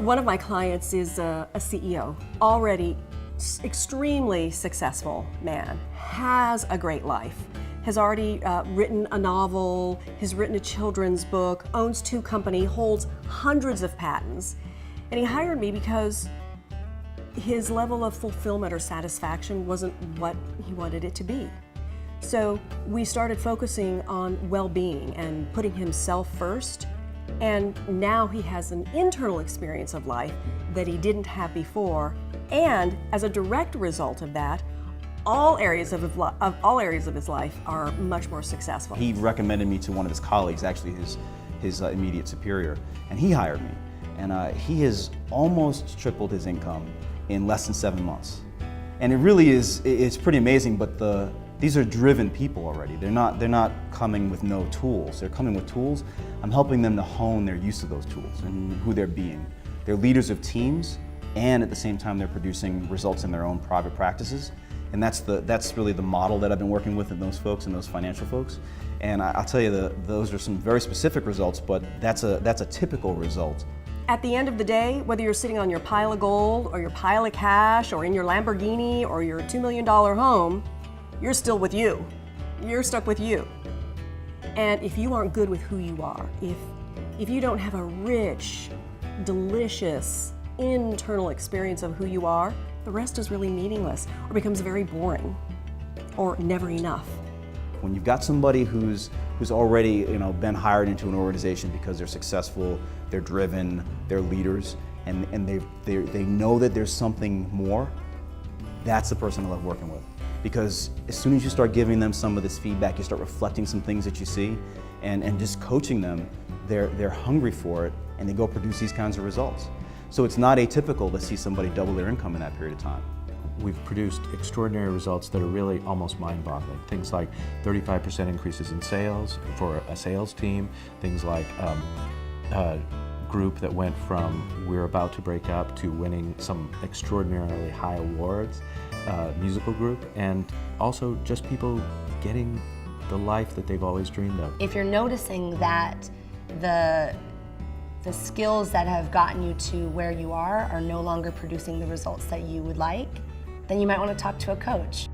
One of my clients is a CEO, already extremely successful man, has a great life, has already written a novel, has written a children's book, owns 2 companies, holds hundreds of patents. And he hired me because his level of fulfillment or satisfaction wasn't what he wanted it to be. So we started focusing on well-being and putting himself first. And now he has an internal experience of life that he didn't have before. And as a direct result of that, all areas of his life are much more successful. He recommended me to one of his colleagues, actually his immediate superior, and he hired me. And he has almost tripled his income in less than 7 months. And it really is, it's pretty amazing, but these are driven people already. They're not coming with no tools. They're coming with tools. I'm helping them to hone their use of those tools and who they're being. They're leaders of teams, and at the same time they're producing results in their own private practices. And that's really the model that I've been working with in those folks and those financial folks. And I'll tell you, those are some very specific results, but that's a typical result. At the end of the day, whether you're sitting on your pile of gold or your pile of cash or in your Lamborghini or your $2 million home, you're still with you. You're stuck with you. And if you aren't good with who you are, if you don't have a rich, delicious, internal experience of who you are, the rest is really meaningless or becomes very boring or never enough. When you've got somebody who's already been hired into an organization because they're successful, they're driven, they're leaders, and they know that there's something more, that's the person I love working with. Because as soon as you start giving them some of this feedback, you start reflecting some things that you see, and just coaching them, they're hungry for it, and they go produce these kinds of results. So it's not atypical to see somebody double their income in that period of time. We've produced extraordinary results that are really almost mind-boggling. Things like 35% increases in sales for a sales team, things like a group that went from we're about to break up to winning some extraordinarily high awards, musical group, and also just people getting the life that they've always dreamed of. If you're noticing that the skills that have gotten you to where you are no longer producing the results that you would like, then you might want to talk to a coach.